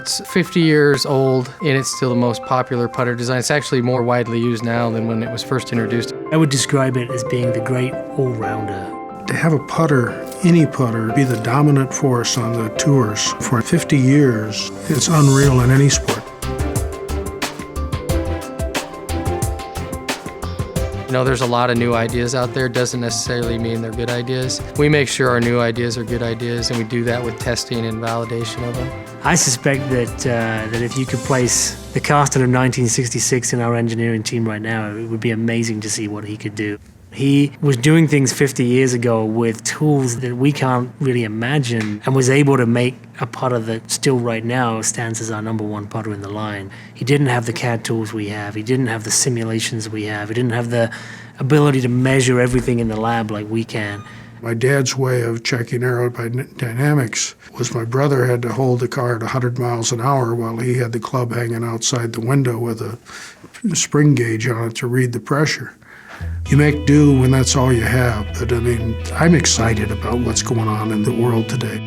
It's 50 years old, and it's still the most popular putter design. It's actually more widely used now than when it was first introduced. I would describe it as being the great all-rounder. To have a putter, any putter, be the dominant force on the tours for 50 years, it's unreal in any sport. You know, there's a lot of new ideas out there. Doesn't necessarily mean they're good ideas. We make sure our new ideas are good ideas, and we do that with testing and validation of them. I suspect that if you could place the Karsten of 1966 in our engineering team right now, it would be amazing to see what he could do. He was doing things 50 years ago with tools that we can't really imagine, and was able to make a putter that still right now stands as our #1 putter in the line. He didn't have the CAD tools we have. He didn't have the simulations we have. He didn't have the ability to measure everything in the lab like we can. My dad's way of checking aerodynamics was my brother had to hold the car at 100 miles an hour while he had the club hanging outside the window with a spring gauge on it to read the pressure. You make do when that's all you have, but I mean, I'm excited about what's going on in the world today.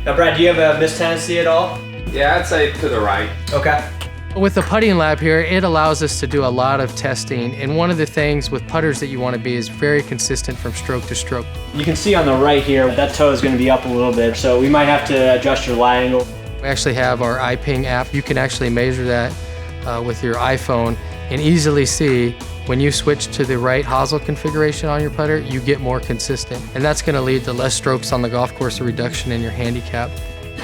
Now, Brad, do you have a miss-tendency at all? Yeah, I'd say to the right. Okay. With the putting lab here, it allows us to do a lot of testing, and one of the things with putters that you want to be is very consistent from stroke to stroke. You can see on the right here, that toe is going to be up a little bit, so we might have to adjust your lie angle. We actually have our iPing app. You can actually measure that with your iPhone and easily see when you switch to the right hosel configuration on your putter, you get more consistent. And that's going to lead to less strokes on the golf course, a reduction in your handicap.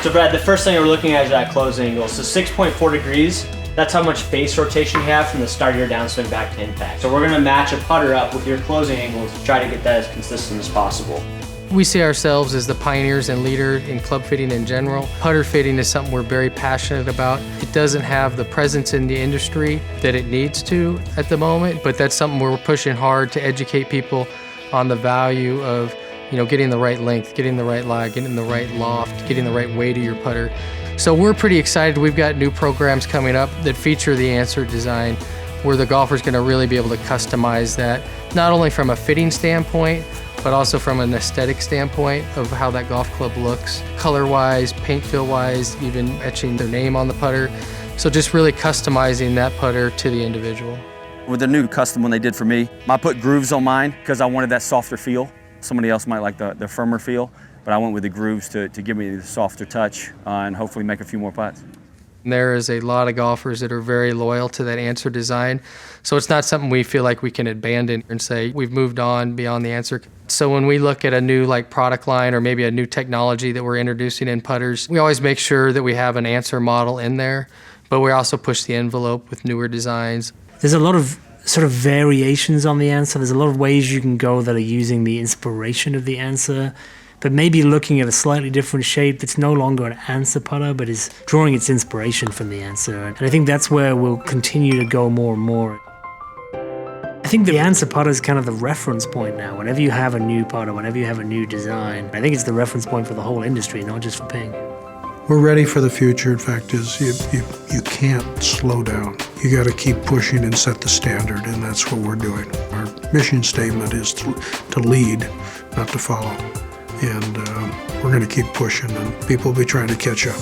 So Brad, the first thing we're looking at is that close angle. So 6.4 degrees, that's how much face rotation you have from the start of your downswing back to impact. So we're going to match a putter up with your closing angle to try to get that as consistent as possible. We see ourselves as the pioneers and leader in club fitting in general. Putter fitting is something we're very passionate about. It doesn't have the presence in the industry that it needs to at the moment, but that's something we're pushing hard to educate people on the value of, you know, getting the right length, getting the right lie, getting the right loft, getting the right weight of your putter. So we're pretty excited. We've got new programs coming up that feature the Anser design, where the golfer's going to really be able to customize that, not only from a fitting standpoint, but also from an aesthetic standpoint of how that golf club looks, color-wise, paint fill-wise, even etching their name on the putter. So just really customizing that putter to the individual. With the new custom one they did for me, I put grooves on mine because I wanted that softer feel. Somebody else might like the firmer feel, but I went with the grooves to give me the softer touch and hopefully make a few more putts. There is a lot of golfers that are very loyal to that Anser design, so it's not something we feel like we can abandon and say we've moved on beyond the Anser. So when we look at a new product line or maybe a new technology that we're introducing in putters, we always make sure that we have an Anser model in there, but we also push the envelope with newer designs. There's a lot of sort of variations on the Anser. There's a lot of ways you can go that are using the inspiration of the Anser, but maybe looking at a slightly different shape that's no longer an Anser putter, but is drawing its inspiration from the Anser. And I think that's where we'll continue to go more and more. I think the Anser putter is kind of the reference point now. Whenever you have a new putter, whenever you have a new design, I think it's the reference point for the whole industry, not just for Ping. We're ready for the future. In fact, you can't slow down. You got to keep pushing and set the standard, and that's what we're doing. Our mission statement is to lead, not to follow. And we're going to keep pushing, and people will be trying to catch up.